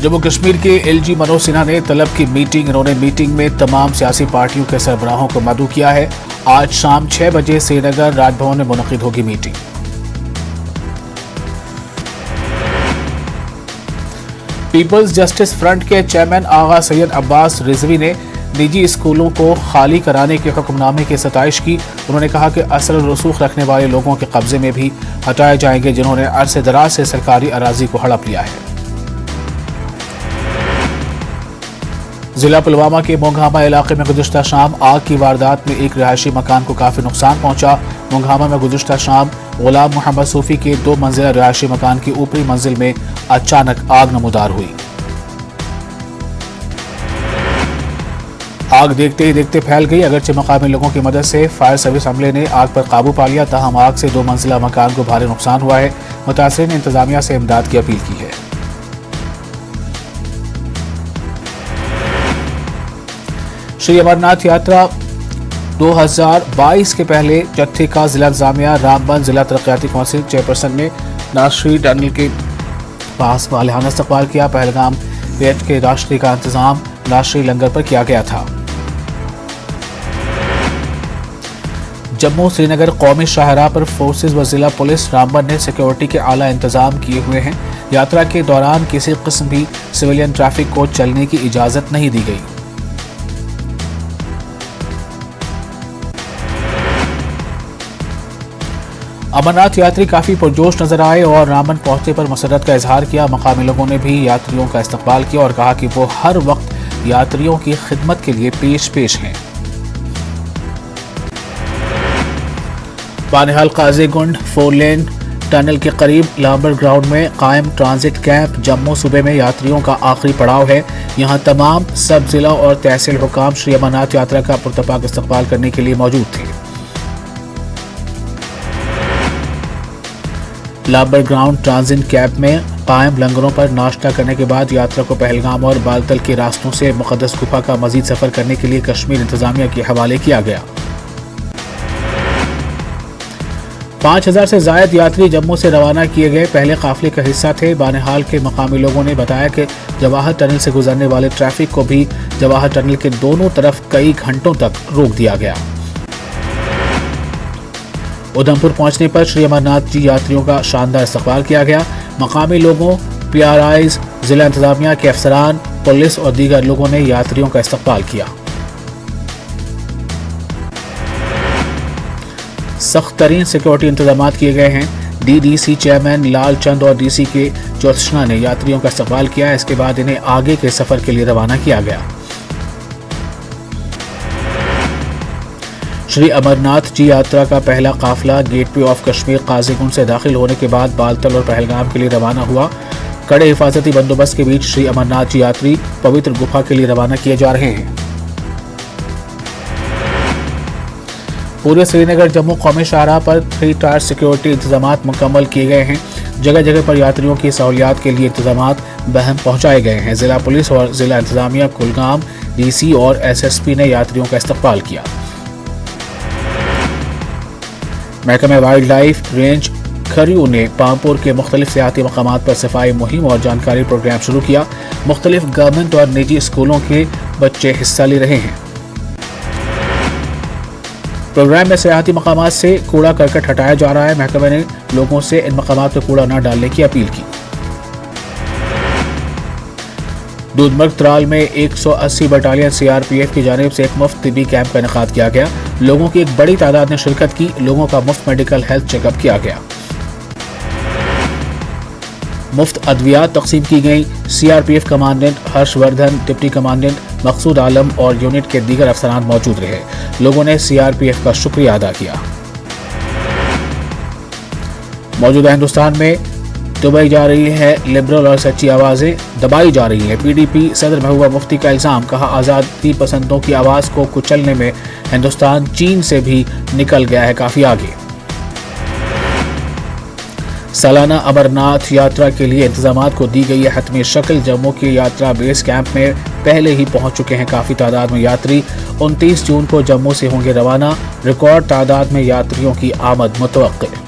जम्मू कश्मीर के एलजी मनोज सिन्हा ने तलब की मीटिंग। इन्होंने मीटिंग में तमाम सियासी पार्टियों के सरबराहों को मदऊ किया है। आज शाम 6 बजे श्रीनगर राजभवन में मुनक्किद होगी मीटिंग। पीपल्स जस्टिस फ्रंट के चेयरमैन आगा सैयद अब्बास रिजवी ने निजी स्कूलों को खाली कराने के हुक्मनामे की सताइश की। उन्होंने कहा कि असल रसूख रखने वाले लोगों के कब्जे में भी हटाए जाएंगे जिन्होंने अरसे दराज से सरकारी अराजी को हड़प लिया है। जिला पुलवामा के मोंघामा इलाके में गुज़िश्ता शाम आग की वारदात में एक रिहायशी मकान को काफी नुकसान पहुंचा। मोंघामा में गुज़िश्ता शाम गुलाम मोहम्मद सूफी के 2 मंजिला रिहायशी मकान की ऊपरी मंजिल में अचानक आग नमूदार हुई। आग देखते ही देखते फैल गई। अगरचे मकामी लोगों की मदद से फायर सर्विस अमले ने आग पर काबू पा लिया, ताहम आग से 2 मंजिला मकान को भारी नुकसान हुआ है। मुतासिरीन ने इंतजामिया से इमदाद की अपील की है। श्री अमरनाथ यात्रा 2022 के पहले जत्थे का जिला इंतजामिया रामबन जिला तरक्याती कौंसिल चेयरपर्सन ने नाशरी टनल के पास मालिहाना इस्तकबाल किया। पहलगाम पेट के राष्ट्रीय का इंतजाम नाशरी लंगर पर किया गया था। जम्मू श्रीनगर कौमी शाहराह पर फोर्सेज व जिला पुलिस रामबन ने सिक्योरिटी के आला इंतजाम किए हुए हैं। यात्रा के दौरान किसी किस्म भी सिविलियन ट्रैफिक को चलने की इजाजत नहीं दी गई। अमरनाथ यात्री काफी पुरजोश नजर आए और रामबन पहुंचने पर मसरत का इजहार किया। मकामी लोगों ने भी यात्रियों का इस्तकबाल किया और कहा कि वो हर वक्त यात्रियों की खिदमत के लिए पेश हैं। बानिहाल काजीगुंड 4 लेन टनल के करीब लांबर ग्राउंड में कायम ट्रांजिट कैंप जम्मू सूबे में यात्रियों का आखिरी पड़ाव है। यहां तमाम सब जिला और तहसील हुकाम श्री अमरनाथ यात्रा का पुरतपाक इस्तकबाल करने के लिए मौजूद थे। लाबर ग्राउंड ट्रांजिट कैंप में कायम लंगरों पर नाश्ता करने के बाद यात्रा को पहलगाम और बालतल के रास्तों से मुक़द्दस गुफा का मजीद सफर करने के लिए कश्मीर इंतजामिया के हवाले किया गया। 5000 से जायद यात्री जम्मू से रवाना किए गए पहले काफिले का हिस्सा थे। बानिहाल के मकामी लोगों ने बताया कि जवाहर टनल से गुजरने वाले ट्रैफिक को भी जवाहर टनल के दोनों तरफ कई घंटों तक रोक दिया गया। उधमपुर पहुंचने पर श्री अमरनाथ जी यात्रियों का शानदार इस्तकबाल किया गया। मकामी लोगों, PRIs, जिला इंतजामिया के अफसरान, पुलिस और दीगर लोगों ने यात्रियों का इस्तकबाल किया। सख्त तरीन सिक्योरिटी इंतजाम किए गए हैं। DDC चेयरमैन लाल चंद और DC के ज्योत्सना ने यात्रियों का इस्तकबाल किया। इसके बाद इन्हें आगे के सफर के लिए रवाना किया गया। श्री अमरनाथ जी यात्रा का पहला काफिला गेटवे ऑफ कश्मीर काजीगुंड से दाखिल होने के बाद बालतल और पहलगाम के लिए रवाना हुआ। कड़े हिफाजती बंदोबस्त के बीच श्री अमरनाथ जी यात्री पवित्र गुफा के लिए रवाना किए जा रहे हैं। पूरे श्रीनगर जम्मू कौमी शाहराह पर 3 टायर सिक्योरिटी इंतजाम मुकम्मल किए गए हैं। जगह जगह पर यात्रियों की सहूलियात के लिए इंतजाम बहम पहुंचाए गए हैं। जिला पुलिस और जिला इंतजामिया कुलगाम, DC और SSP ने यात्रियों का इस्तकबाल किया। महकमा वाइल्ड लाइफ रेंज खरियू ने पामपुर के मुख्तलिफ सियाहती मकामात पर सफाई मुहिम और जानकारी प्रोग्राम शुरू किया। मुख्तलिफ गवर्नमेंट और निजी स्कूलों के बच्चे हिस्सा ले रहे हैं। प्रोग्राम में सियाहती मकामात से कूड़ा करकट हटाया जा रहा है। महकमे ने लोगों से इन मकामात पर कूड़ा न डालने की अपील की। दूधमर्ग त्राल में 180 बटालियन CRPF की जानिब से एक मुफ्त तिबी कैंप का इनेकाद किया गया। लोगों की एक बड़ी तादाद ने शिरकत की। लोगों का मुफ्त मेडिकल हेल्थ चेकअप किया गया। मुफ्त अद्वियात तकसीम की गई। CRPF commandant Harshvardhan, deputy commandant Maqsood Alam और यूनिट के दीगर अफसरान मौजूद रहे। लोगों ने CRPF का शुक्रिया अदा किया। मौजूदा हिंदुस्तान में दबाई जा रही है लिबरल और सच्ची आवाजें, दबाई जा रही है। PDP सदर महबूबा मुफ्ती का इल्जाम, कहा आज़ादी पसंदों की आवाज़ को कुचलने में हिंदुस्तान चीन से भी निकल गया है काफ़ी आगे। सालाना अमरनाथ यात्रा के लिए इंतजाम को दी गई है हतमी शक्ल। जम्मू के यात्रा बेस कैंप में पहले ही पहुंच चुके हैं काफ़ी तादाद में यात्री। 29 जून को जम्मू से होंगे रवाना। रिकॉर्ड तादाद में यात्रियों की आमद मुतवक्किल।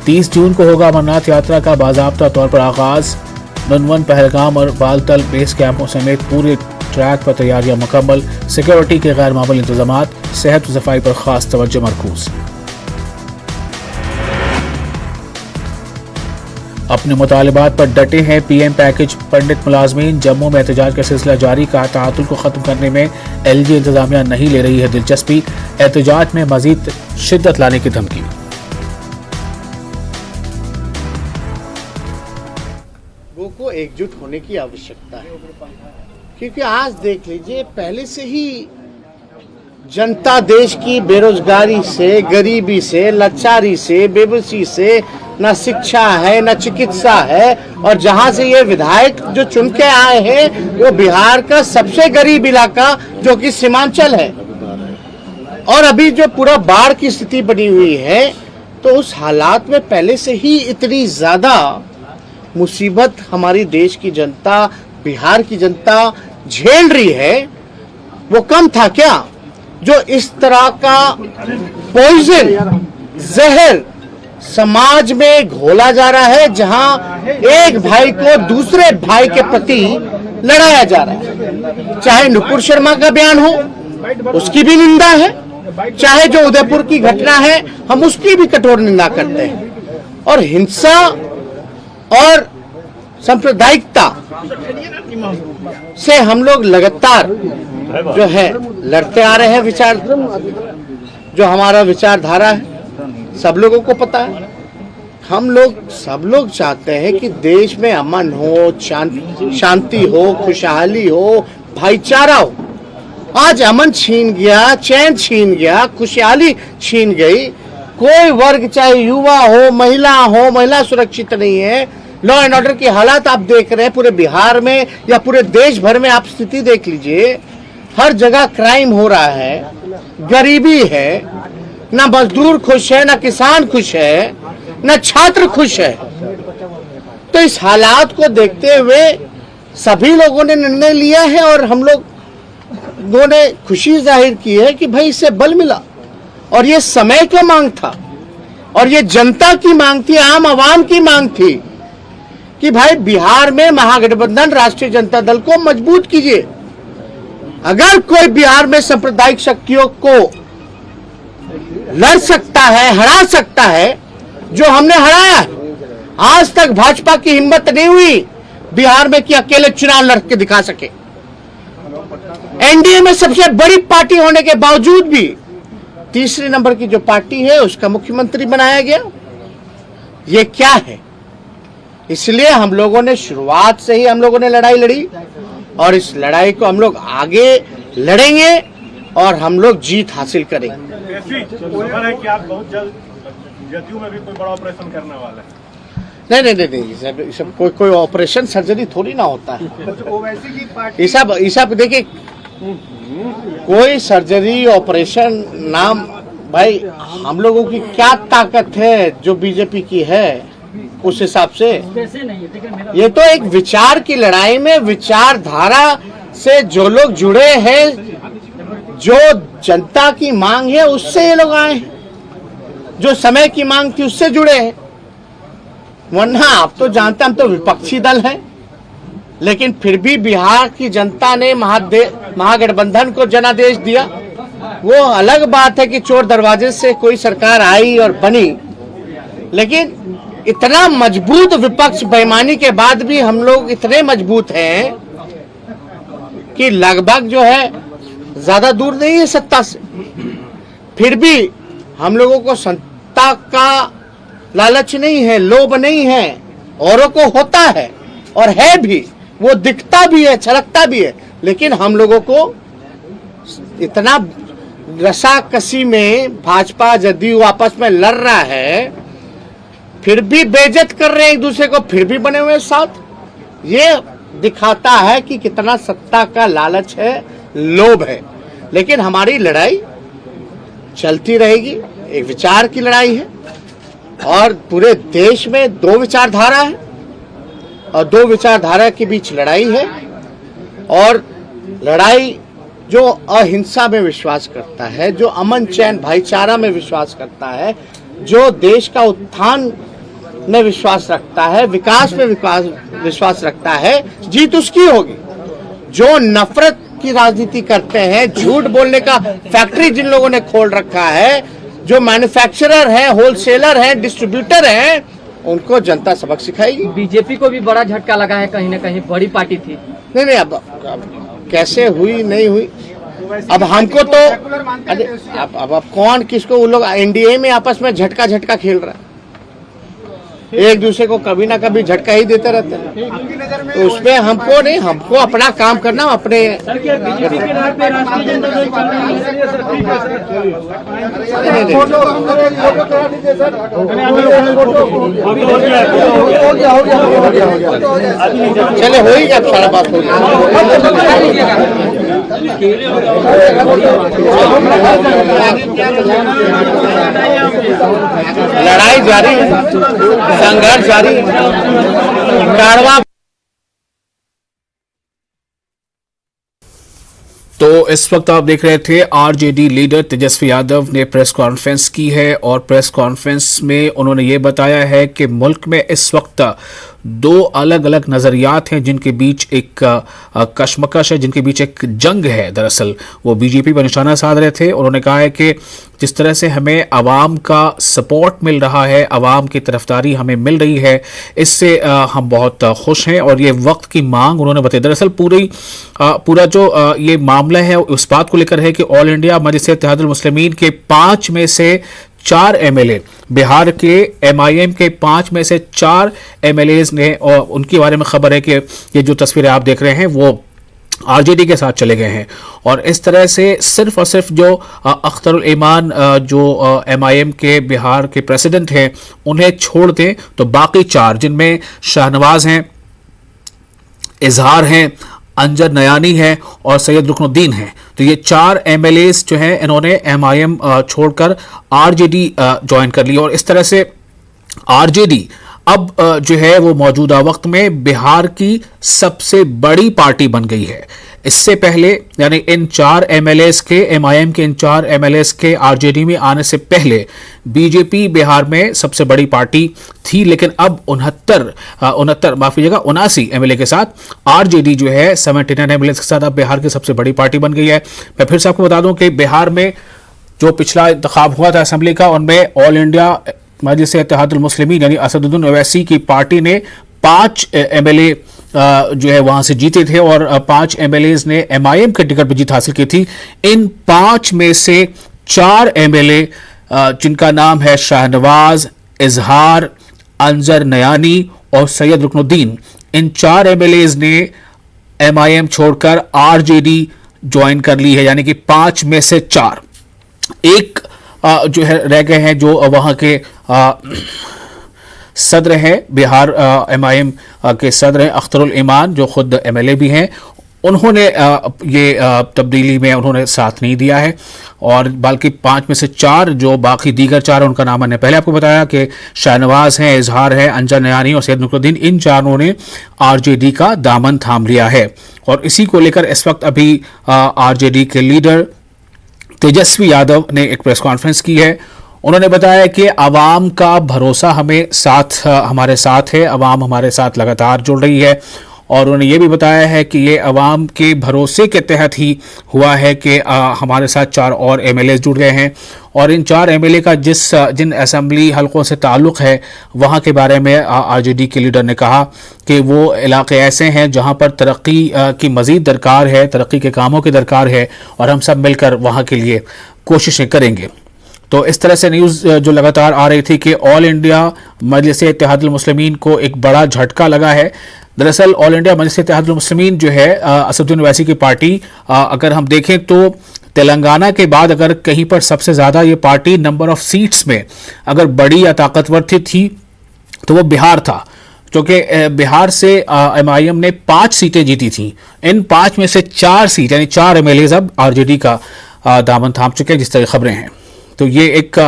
30 जून को होगा अमरनाथ यात्रा का बाज़ाब्ता तौर पर आगाज। नुनवन, पहलगाम और बालतल बेस कैंपों समेत पूरे ट्रैक पर तैयारियां मुकम्मल। सिक्योरिटी के गैर मामूली इंतजामात, सेहत व सफाई पर खास तवज्जो मरकूज। अपने मुतालिबात पर डटे हैं पीएम पैकेज पंडित मुलाजमीन। जम्मू में एहतजाज का सिलसिला जारी। का तातुल को खत्म करने में एलजी इंतजामिया नहीं ले रही है दिलचस्पी। एहतजाज में मजीद शिद्दत लाने की धमकी। लोगों को एकजुट होने की आवश्यकता है, क्योंकि आज देख लीजिए, पहले से ही जनता देश की बेरोजगारी से, गरीबी से, लाचारी से, बेबसी से, न शिक्षा है न चिकित्सा है। और जहां से ये विधायक जो चुन के आए हैं वो बिहार का सबसे गरीब इलाका जो कि सीमांचल है। और अभी जो पूरा बाढ़ की स्थिति बनी हुई है, तो उस हालात में पहले से ही इतनी ज्यादा मुसीबत हमारी देश की जनता, बिहार की जनता झेल रही है। वो कम था क्या जो इस तरह का पॉइजन, जहर समाज में घोला जा रहा है, जहां एक भाई को दूसरे भाई के प्रति लड़ाया जा रहा है। चाहे नुपुर शर्मा का बयान हो, उसकी भी निंदा है, चाहे जो उदयपुर की घटना है, हम उसकी भी कठोर निंदा करते हैं। और हिंसा और सांप्रदायिकता से हम लोग लगातार जो है लड़ते आ रहे हैं। विचार जो हमारा विचारधारा है सब लोगों को पता है। हम लोग सब लोग चाहते हैं कि देश में अमन हो, शांति हो, खुशहाली हो, भाईचारा हो। आज अमन छीन गया, चैन छीन गया, खुशहाली छीन गई। कोई वर्ग, चाहे युवा हो, महिला सुरक्षित नहीं है। लॉ एंड ऑर्डर की हालात आप देख रहे हैं पूरे बिहार में या पूरे देश भर में। आप स्थिति देख लीजिए, हर जगह क्राइम हो रहा है, गरीबी है, ना मजदूर खुश है, ना किसान खुश है, ना छात्र खुश है। तो इस हालात को देखते हुए सभी लोगों ने निर्णय लिया है और हम लोगों ने खुशी जाहिर की है कि भाई इससे बल मिला। और ये समय का मांग था और ये जनता की मांग थी, आम आवाम की मांग थी कि भाई बिहार में महागठबंधन राष्ट्रीय जनता दल को मजबूत कीजिए। अगर कोई बिहार में सांप्रदायिक शक्तियों को लड़ सकता है, हरा सकता है, जो हमने हराया। आज तक भाजपा की हिम्मत नहीं हुई बिहार में कि अकेले चुनाव लड़ के दिखा सके। एनडीए में सबसे बड़ी पार्टी होने के बावजूद भी तीसरे नंबर की जो पार्टी है उसका मुख्यमंत्री बनाया गया। ये क्या है? इसलिए हम लोगों ने शुरुआत से ही हम लोगों ने लड़ाई लड़ी और इस लड़ाई को हम लोग आगे लड़ेंगे और हम लोग जीत हासिल करेंगे। है कि आप बहुत जल्द जदयू में भी कोई बड़ा ऑपरेशन करने वाला है? नहीं, सब कोई ऑपरेशन सर्जरी थोड़ी ना होता है। ये सब देखिए, कोई सर्जरी ऑपरेशन नाम, भाई हम लोगों की क्या ताकत है जो बीजेपी की है उस हिसाब से। ये तो एक विचार की लड़ाई में विचारधारा से जो लोग जुड़े हैं, जो जनता की मांग है उससे ये लोग आए हैं, जो समय की मांग थी उससे जुड़े हैं। वरना आप तो जानते हैं हम तो विपक्षी दल हैं, लेकिन फिर भी बिहार की जनता ने महागठबंधन को जनादेश दिया। वो अलग बात है कि चोर दरवाजे से कोई सरकार आई और बनी, लेकिन इतना मजबूत विपक्ष बेईमानी के बाद भी हम लोग इतने मजबूत हैं कि लगभग जो है ज्यादा दूर नहीं है सत्ता से। फिर भी हम लोगों को सत्ता का लालच नहीं है, लोभ नहीं है। औरों को होता है और है भी, वो दिखता भी है, छलकता भी है, लेकिन हम लोगों को इतना रसाकसी में भाजपा जदयू आपस में लड़ रहा है, फिर भी बेइज्जत कर रहे हैं एक दूसरे को, फिर भी बने हुए साथ। ये दिखाता है कि कितना सत्ता का लालच है, लोभ है। लेकिन हमारी लड़ाई चलती रहेगी, एक विचार की लड़ाई है और पूरे देश में दो विचारधारा है और दो विचारधारा के बीच लड़ाई है। और लड़ाई जो अहिंसा में विश्वास करता है, जो अमन चैन भाईचारा में विश्वास करता है, जो देश का उत्थान में विश्वास रखता है, विकास में विश्वास रखता है, जीत उसकी होगी। जो नफरत की राजनीति करते हैं, झूठ बोलने का फैक्ट्री जिन लोगों ने खोल रखा है, जो मैन्युफैक्चरर है, होलसेलर है, डिस्ट्रीब्यूटर है, उनको जनता सबक सिखाएगी। बीजेपी को भी बड़ा झटका लगा है, कहीं ना कहीं बड़ी पार्टी थी। नहीं, अब कैसे हुई नहीं हुई, अब हमको तो अब कौन किसको, वो लोग एनडीए में आपस में झटका खेल रहा है, एक दूसरे को कभी ना कभी झटका ही देते रहते हैं। तो उसमें हमको नहीं, हमको अपना काम करना, अपने चले हो ही गया, सारा बात हो गया। लड़ाई जारी है, संघर्ष जारी है, कारवां। तो इस वक्त आप देख रहे थे आरजेडी लीडर तेजस्वी यादव ने प्रेस कॉन्फ्रेंस की है और प्रेस कॉन्फ्रेंस में उन्होंने ये बताया है कि मुल्क में इस वक्त दो अलग अलग नज़रियात हैं जिनके बीच एक कशमकश है, जिनके बीच एक जंग है। दरअसल वो बीजेपी पर निशाना साध रहे थे। उन्होंने कहा है कि जिस तरह से हमें आवाम का सपोर्ट मिल रहा है, आवाम की तरफदारी हमें मिल रही है, इससे हम बहुत खुश हैं और ये वक्त की मांग उन्होंने बताई। दरअसल पूरा जो ये मामला है उस बात को लेकर है कि ऑल इंडिया मजलिस इत्तेहादुल मुस्लिमीन के 5 में से 4 एमएलए, बिहार के एमआईएम के 5 में से 4 एमएलएज ने, और उनके बारे में खबर है कि ये जो तस्वीरें आप देख रहे हैं वो आरजेडी के साथ चले गए हैं। और इस तरह से सिर्फ और सिर्फ जो अख्तरुल ईमान जो एमआईएम के बिहार के प्रेसिडेंट हैं उन्हें छोड़ दें तो बाकी 4 जिनमें शाहनवाज हैं, इजहार हैं, अंजर नयानी है और सैयद रुकनुद्दीन है, तो ये 4 एमएलएस जो हैं इन्होंने एमआईएम छोड़कर आरजेडी ज्वाइन कर ली। और इस तरह से आरजेडी अब जो है वो मौजूदा वक्त में बिहार की सबसे बड़ी पार्टी बन गई है। इससे पहले यानी इन 4 एमएलएस के, एमआईएम के इन 4 एमएलएस के आरजेडी में आने से पहले बीजेपी बिहार में सबसे बड़ी पार्टी थी, लेकिन अब 79 एमएलए के साथ आरजेडी जो है 79 एमएलए के साथ अब बिहार की सबसे बड़ी पार्टी बन गई है। मैं फिर से आपको बता दूं कि बिहार में जो पिछला इंतखाब हुआ था असेंबली का, उनमें ऑल इंडिया मजलिस इत्तेहादुल मुस्लिमीन यानी असदुद्दीन ओवैसी की पार्टी ने 5 एमएलए जो है वहां से जीते थे और 5 एमएलएज ने एमआईएम के टिकट पर जीत हासिल की थी। इन 5 में से 4 एमएलए जिनका नाम है शाहनवाज, इजहार, अंजर नयानी और सैयद रुकनुद्दीन, इन 4 एमएलएज ने एमआईएम छोड़कर आरजेडी ज्वाइन कर ली है, यानी कि 5 में से 4 एक जो है रह गए हैं, जो वहां के सदर हैं, बिहार एमआईएम के सदर हैं अख्तरुल ईमान, जो खुद एमएलए भी हैं। उन्होंने ये तब्दीली में उन्होंने साथ नहीं दिया है और बल्कि 5 में से 4 जो बाकी दीगर 4 उनका नाम मैंने पहले आपको बताया कि शाहनवाज हैं, इजहार है, अंजर नयानी और सैयद रुकनुद्दीन, इन 4 ने आरजेडी का दामन थाम लिया है। और इसी को लेकर इस वक्त अभी आरजेडी के लीडर तेजस्वी यादव ने एक प्रेस कॉन्फ्रेंस की है। उन्होंने बताया कि आवाम का भरोसा हमारे साथ है, आवाम हमारे साथ लगातार जुड़ रही है और उन्होंने ये भी बताया है कि ये आवाम के भरोसे के तहत ही हुआ है कि हमारे साथ 4 और एमएलए जुड़ गए हैं। और इन 4 एमएलए का जिन असेंबली हलकों से ताल्लुक़ है वहाँ के बारे में आरजेडी के लीडर ने कहा कि वो इलाके ऐसे हैं जहाँ पर तरक्की की मज़ीद दरकार है, तरक्की के कामों की दरकार है और हम सब मिलकर वहाँ के लिए कोशिशें करेंगे। तो इस तरह से न्यूज़ जो लगातार आ रही थी कि ऑल इंडिया मजलिस इत्तेहादुल मुस्लिमीन को एक बड़ा झटका लगा है। दरअसल ऑल इंडिया मजलिस इत्तेहादुल मुस्लिमीन जो है असदुद्दीन ओवैसी की पार्टी, अगर हम देखें तो तेलंगाना के बाद अगर कहीं पर सबसे ज़्यादा ये पार्टी नंबर ऑफ सीट्स में अगर बड़ी या ताकतवर थी तो वो बिहार था, क्योंकि बिहार से एमआईएम ने 5 सीटें जीती थी। इन 5 में से 4 सीट यानी 4 एमएलए अब आरजेडी का दामन थाम चुके हैं, जिस तरह खबरें हैं। तो ये एक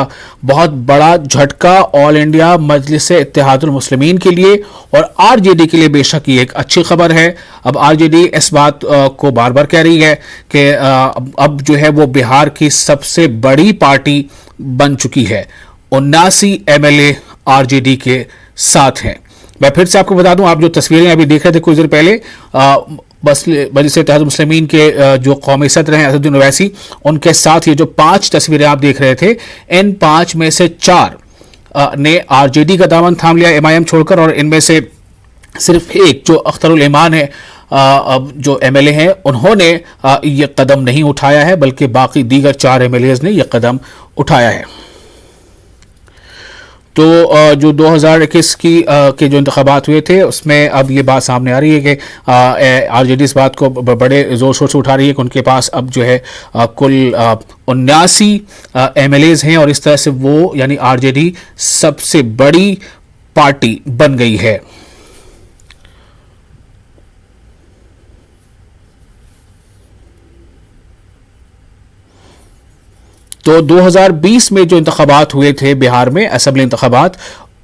बहुत बड़ा झटका ऑल इंडिया मजलिस इत्तेहादुल मुस्लिमीन के लिए और आरजेडी के लिए बेशक ये एक अच्छी खबर है। अब आरजेडी इस बात को बार बार कह रही है कि अब जो है वो बिहार की सबसे बड़ी पार्टी बन चुकी है। 79 एमएलए आरजेडी के साथ हैं। मैं फिर से आपको बता दूं, आप जो तस्वीरें अभी देख रहे थे कुछ देर पहले, बस मजलिस इत्तेहाद मुस्लिमीन के जो कौमी सदर हैं असदुद्दीन ओवैसी, उनके साथ ये जो 5 तस्वीरें आप देख रहे थे, इन 5 में से 4 ने आरजेडी का दामन थाम लिया एमआईएम छोड़कर, और इनमें से सिर्फ एक जो अख्तरुल ईमान है अब जो एमएलए हैं, उन्होंने ये कदम नहीं उठाया है, बल्कि बाकी दीगर 4 एमएलएज ने ये कदम उठाया है। तो जो 2021 के जो इंतखाबात हुए थे, उसमें अब ये बात सामने आ रही है कि आरजेडी इस बात को बड़े ज़ोर शोर से उठा रही है कि उनके पास अब जो है कुल 79 एमएलएज हैं, और इस तरह से वो यानी आरजेडी सबसे बड़ी पार्टी बन गई है। तो 2020 में जो इंतखाबात हुए थे बिहार में, असेंबली इंतखाबात,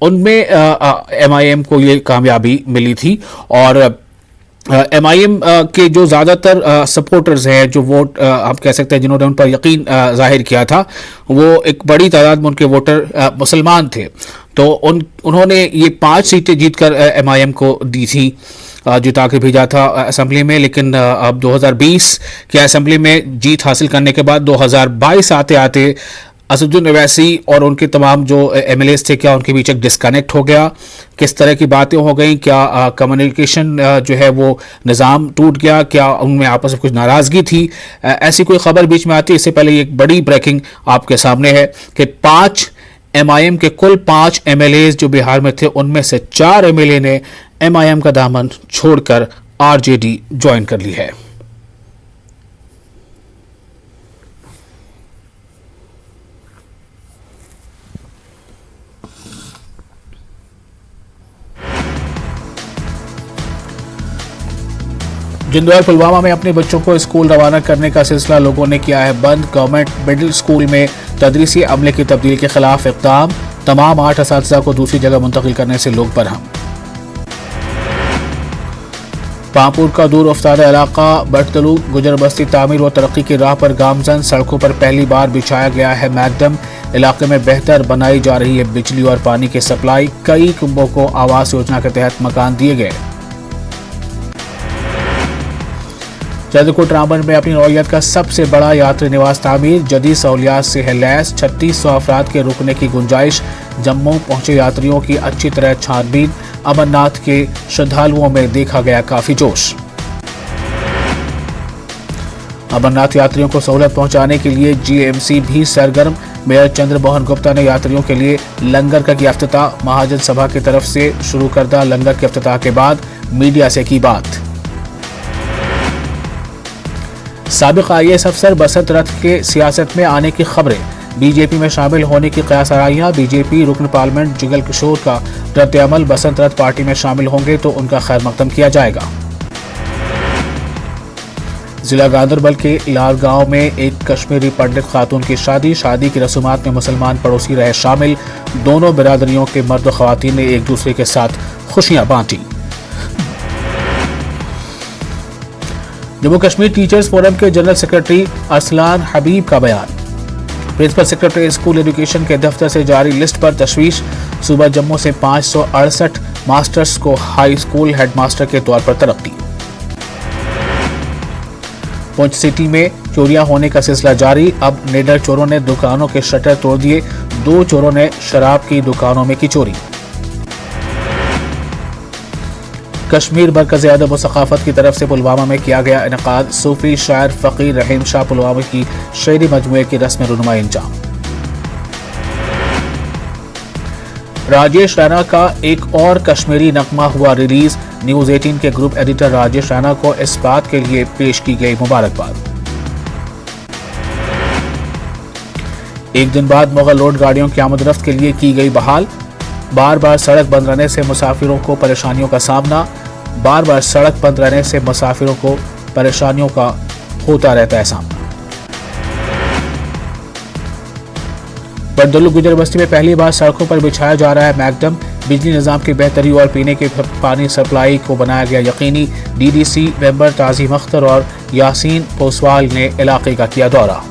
उनमें एमआईएम को ये कामयाबी मिली थी, और एमआईएम के जो ज़्यादातर सपोर्टर्स हैं, जो वोट आप कह सकते हैं जिन्होंने उन पर यकीन जाहिर किया था, वो एक बड़ी तादाद में उनके वोटर मुसलमान थे। तो उन्होंने ये 5 सीटें जीतकर एमआईएम को दी थी, जिता के भेजा था असेंबली में। लेकिन अब 2020 के असेंबली में जीत हासिल करने के बाद 2022 आते आते असदुद्दीन ओवैसी और उनके तमाम जो एमएलएस थे, क्या उनके बीच एक डिस्कनेक्ट हो गया, किस तरह की बातें हो गई, क्या कम्युनिकेशन जो है वो निज़ाम टूट गया, क्या उनमें आपस में कुछ नाराज़गी थी, ऐसी कोई खबर बीच में आती है। इससे पहले एक बड़ी ब्रेकिंग आपके सामने है कि 5 एमआईएम के कुल 5 एमएलएज जो बिहार में थे, उनमें से 4 एमएलए ने एमआईएम का दामन छोड़कर आरजेडी ज्वाइन कर ली है। जिंदवार पुलवामा में अपने बच्चों को स्कूल रवाना करने का सिलसिला लोगों ने किया है बंद। गवर्नमेंट मिडिल स्कूल में तदरीसी अमले की तब्दीली के खिलाफ इक़दाम, तमाम 8 असातिज़ा को दूसरी जगह मुंतकिल करने से लोग बरहम। पामपुर का दूर अफ्तारा इलाका बटतलू गुजर बस्ती तामीर व तरक्की की राह पर गामजन, सड़कों पर पहली बार बिछाया गया है मैकडम। इलाके में बेहतर बनाई जा रही है बिजली और पानी की सप्लाई। कई कुंबों को आवास योजना के तहत मकान दिए गए। जदकोट रामबन में अपनी नौइयत का सबसे बड़ा यात्री निवास तामीर, जदीद सहूलियात से है लैस। 3600 अफराद के रुकने की गुंजाइश। जम्मू पहुंचे यात्रियों की अच्छी तरह छानबीन। अमरनाथ के श्रद्धालुओं में देखा गया काफी जोश। अमरनाथ यात्रियों को सहूलत पहुंचाने के लिए जीएमसी भी सरगर्म। मेयर चंद्र मोहन गुप्ता ने यात्रियों के लिए लंगर का किया इफ्तिताह। महाजन सभा की तरफ से शुरू करदा लंगर के इफ्तिताह के बाद मीडिया से की बात। साबिक आईएएस अफसर बसंत रथ के सियासत में आने की खबरें। बीजेपी में शामिल होने की कयास-आराइयां। बीजेपी रुकन पार्लियामेंट जुगल किशोर का रद्द-ए-अमल। बसंत रथ पार्टी में शामिल होंगे तो उनका खैर मकदम किया जाएगा। जिला गांधरबल के लारगांव में एक कश्मीरी पंडित खातून की शादी की रसूमात में मुसलमान पड़ोसी रहे शामिल। दोनों बिरादरियों के मर्द और खवातीन ने एक दूसरे के साथ खुशियां बांटी। जम्मू कश्मीर टीचर्स फोरम के जनरल सेक्रेटरी अरसलान हबीब का बयान। प्रिंसिपल सेक्रेटरी स्कूल एजुकेशन के दफ्तर से जारी लिस्ट पर तशवीश। सूबा जम्मू से 568 मास्टर्स को हाई स्कूल हेडमास्टर के तौर पर तरक्की। पुंछ सिटी में चोरियां होने का सिलसिला जारी। अब निडर चोरों ने दुकानों के शटर तोड़ दिए। 2 चोरों ने शराब की दुकानों में की चोरी। कश्मीर मरकज़ अदब व सकाफत की तरफ से पुलवामा में किया गया इनेकाद। सूफी शायर फ़कीर रहीम शाह पुलवामा की शेरी मजमूए की रस्म रुनुमाई अंजाम। राजेश रैना का एक और कश्मीरी नगमा हुआ रिलीज। न्यूज़ 18 के ग्रुप एडिटर राजेश रैना को इस बात के लिए पेश की गई मुबारकबाद। एक दिन बाद मुगल रोड गाड़ियों की आमदरफ्त के लिए की गई बहाल। बार बार सड़क बंद रहने से मुसाफिरों को परेशानियों का सामना। बार बार सड़क बंद रहने से मुसाफिरों को परेशानियों का होता रहता है सामना। बटदलू गुजर बस्ती में पहली बार सड़कों पर बिछाया जा रहा है मैकडम। बिजली निजाम की बेहतरी और पीने के पानी सप्लाई को बनाया गया यकीनी। डीडीसी मेंबर ताज़ीम अख्तर और यासीन पोसवाल ने इलाके का किया दौरा।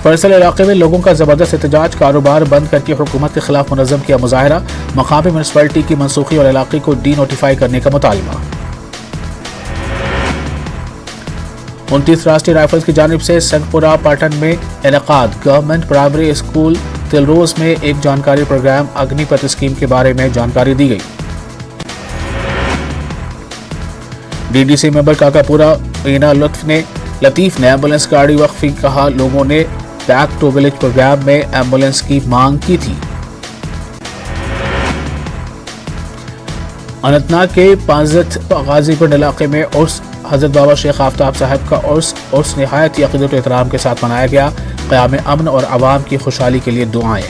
फरसल इलाके में लोगों का जबरदस्त एहतजाज, कारोबार बंद करके हुकूमत के खिलाफ मुनज़्ज़म किया मुजाहरा, मकामी म्यूनिसिपैलिटी की मनसूखी और इलाके को डी नोटिफाई करने का मुतालबा। 29 राष्ट्रीय राइफल्स की जानिब से संगपुरा पाटन में इनेकाद, गवर्नमेंट प्राइमरी स्कूल तिलरोज में एक जानकारी प्रोग्राम, अग्निपथ स्कीम के बारे में जानकारी दी गई। डीडीसी मेंबर काकापुरा मीना लतीफ ने एम्बुलेंस गाड़ी वक्फी, कहा लोगों ने बैक टू विलेज प्रोग्राम में एम्बुलेंस की मांग की थी। अनंतनाग के पांजत गाजीपुर इलाके में उर्स हजरत बाबा शेख आफ्ताब साहब का उर्स निहायत ही अक़ीदत और एहतराम के साथ मनाया गया। क़याम अमन और आवाम की खुशहाली के लिए दुआएं।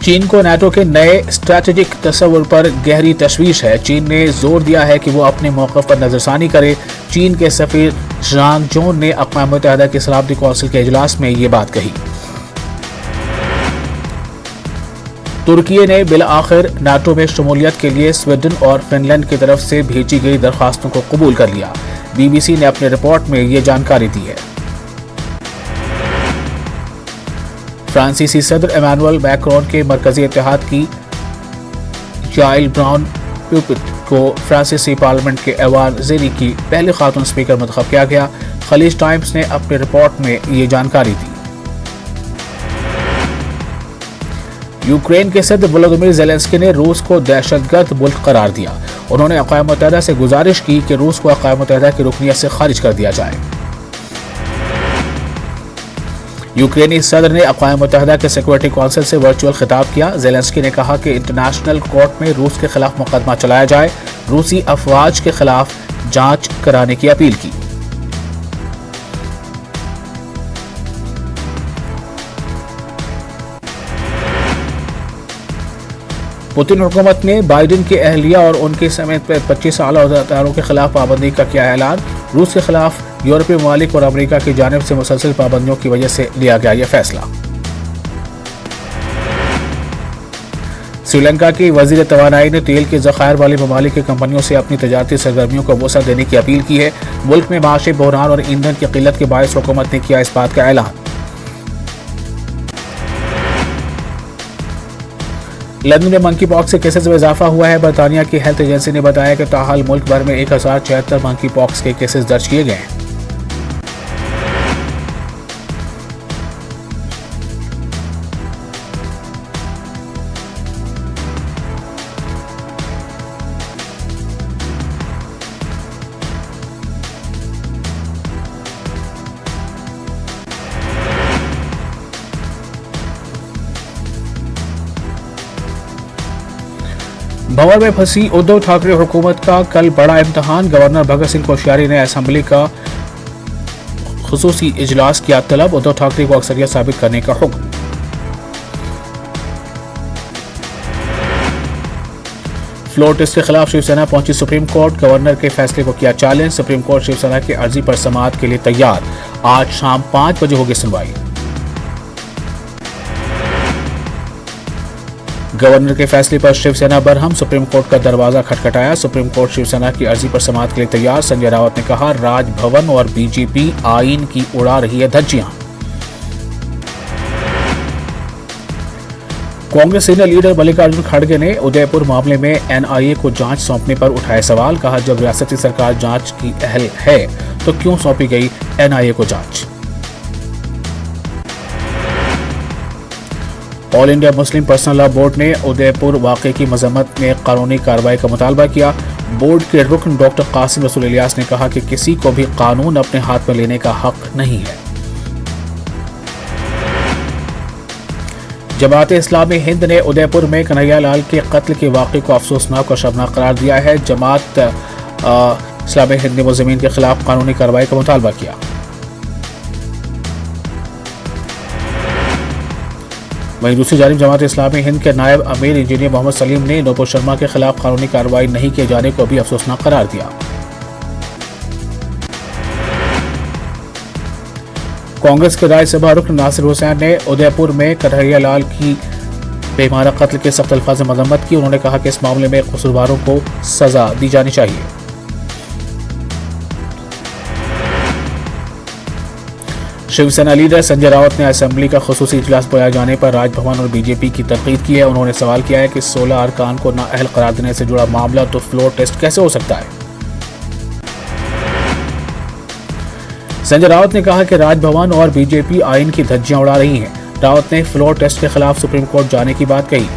चीन को नाटो के नए स्ट्रैटेजिक तस्वुर पर गहरी तशवीश है। चीन ने जोर दिया है कि वो अपने मौक़िफ़ पर नज़रसानी करे। चीन के सफ़ीर ज़ांग जोन ने अक़वाम मुत्तहिदा की सलामती कौंसिल के इजलास में ये बात कही। तुर्की ने बिल आखिर नाटो में शमूलियत के लिए स्वीडन और फिनलैंड की तरफ से भेजी गई दरख्वास्तों को कबूल कर लिया। बीबीसी ने अपनी रिपोर्ट में ये जानकारी दी है। फ्रांसीसी सदर इमैनुअल मैक्रोन के मरकजी इत्तेहाद की जाइल ब्राउन प्यूपिट को फ्रांसीसी पार्लियामेंट के ऐवान ज़ेरी की पहली खातून स्पीकर मुंतखब किया गया। खलीज टाइम्स ने अपनी रिपोर्ट में ये जानकारी दी। यूक्रेन के सदर वोलोदिमीर ज़ेलेंस्की ने रूस को दहशतगर्द मुल्क करार दिया। उन्होंने अक़वाम मुत्तहिदा से गुजारिश की कि रूस को अक़वाम मुत्तहिदा की रुकनियत से खारिज कर दिया जाए। यूक्रेनी सदर ने अक़वाम मुत्तहिदा के सिक्योरिटी कौंसिल से वर्चुअल खिताब किया। ज़ेलेंस्की ने कहा कि इंटरनेशनल कोर्ट में रूस के खिलाफ मुकदमा चलाया जाए। रूसी अफवाज के खिलाफ जांच कराने की अपील की। पुतिन हुकूमत ने बाइडेन की अहलिया और उनके समेत 25 आला अहदेदारों के खिलाफ पाबंदी का किया ऐलान। रूस के खिलाफ यूरोपीय ममालिक और अमेरिका की जानिब से मुसलसल पाबंदियों की वजह से लिया गया यह फैसला। श्रीलंका की वजीर तवानाई ने तेल के ज़खायर वाली ममालिक की कंपनियों से अपनी तजारती सरगर्मियों को वसअत देने की अपील की है। मुल्क में माशी बहरान और ईंधन की किल्लत के बायस हुकूमत ने किया इस बात का ऐलान। लंदन में मंकी पॉक्स के केसेस में इजाफा हुआ है। बरतानिया की हेल्थ एजेंसी ने बताया कि ताहाल मुल्क भर में 1076 मंकी पॉक्स के केसेस दर्ज किए गए हैं। भंवर में फंसी उद्धव ठाकरे हुकूमत का कल बड़ा इम्तहान। गवर्नर भगत सिंह कोश्यारी ने असेंबली का खुसूसी इजलास किया तलब। उद्धव ठाकरे को अक्सरियत साबित करने का हुक्म। फ्लोर टेस्ट के खिलाफ शिवसेना पहुंची सुप्रीम कोर्ट। गवर्नर के फैसले को किया चैलेंज। सुप्रीम कोर्ट शिवसेना की अर्जी पर समाअत के लिए तैयार। आज शाम 5 बजे होगी सुनवाई। गवर्नर के फैसले पर शिवसेना बरहम। सुप्रीम कोर्ट का दरवाजा खटखटाया। सुप्रीम कोर्ट शिवसेना की अर्जी पर समाअत के लिए तैयार। संजय रावत ने कहा, राजभवन और बीजेपी आईन की उड़ा रही है धज्जियां। कांग्रेस सीनियर लीडर मल्लिकार्जुन खड़गे ने उदयपुर मामले में एनआईए को जांच सौंपने पर उठाए सवाल। कहा, जब रियासती सरकार जांच की अहल है तो क्यों सौंपी गई एनआईए को जांच। All India Muslim personal law board ने उदयपुर वाक़े की मजम्मत में कानूनी कार्रवाई का मुतालबा किया। बोर्ड के रुकन डॉक्टर कासिम रसूल इलियास ने कहा कि किसी को भी कानून अपने हाथ में लेने का हक नहीं है। जमात इस्लामी हिंद ने उदयपुर में कन्हैया लाल के कत्ल के वाक़े को अफसोसनाक और शर्मनाक करार दिया है। जमात इस्लामी हिंद ने मुलज़िमीन के खिलाफ कानूनी कार्रवाई का मुतालबा किया। वहीं दूसरी जानिब जमात इस्लामी हिंद के नायब अमीर इंजीनियर मोहम्मद सलीम ने नूपुर शर्मा के खिलाफ कानूनी कार्रवाई नहीं किए जाने को भी अफसोसनाक करार दिया। कांग्रेस के राज्यसभा रुकन नासिर हुसैन ने उदयपुर में कन्हैया लाल की बेईमाना कत्ल के सख्त अल्फाज में मजम्मत की। उन्होंने कहा कि इस मामले में कसूरवारों को सजा दी जानी चाहिए। शिवसेना लीडर संजय राउत ने असेंबली का खुसूसी इजलास बुलाए जाने पर राजभवन और बीजेपी की तनकीद की है। उन्होंने सवाल किया है कि 16 अरकान को नाअहल करार देने से जुड़ा मामला तो फ्लोर टेस्ट कैसे हो सकता है। संजय राउत ने कहा कि राजभवन और बीजेपी आइन की धज्जियां उड़ा रही हैं। राउत ने फ्लोर टेस्ट के खिलाफ सुप्रीम कोर्ट जाने की बात कही।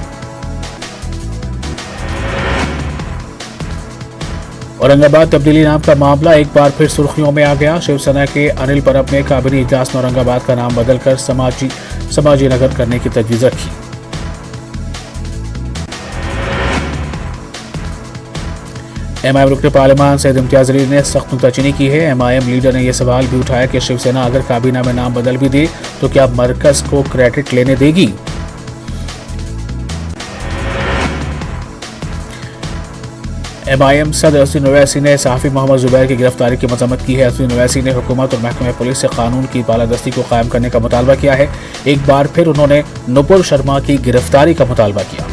औरंगाबाद तब्दीली नाम का मामला एक बार फिर सुर्खियों में आ गया। शिवसेना के अनिल परब ने काबिनेट इजलास में औरंगाबाद का नाम बदलकर समाजी नगर करने की तजवीज रखी। एमआईएम रुकन पार्लियामान सैयद इम्तियाज अली ने सख्त नुक्ताचीनी की है। एमआईएम लीडर ने यह सवाल भी उठाया कि शिवसेना अगर काबीना में नाम बदल भी दे तो क्या मरकज को क्रेडिट लेने देगी। एमआईएम सदर असदुद्दीन ओवैसी ने सहाफी मोहम्मद जुबैर की गिरफ्तारी की मजम्मत की है। असदुद्दीन ओवैसी ने हुकूमत और महकमे पुलिस से कानून की बालादस्ती को कायम करने का मुतालबा किया है। एक बार फिर उन्होंने नुपुर शर्मा की गिरफ्तारी का मुतालबा किया।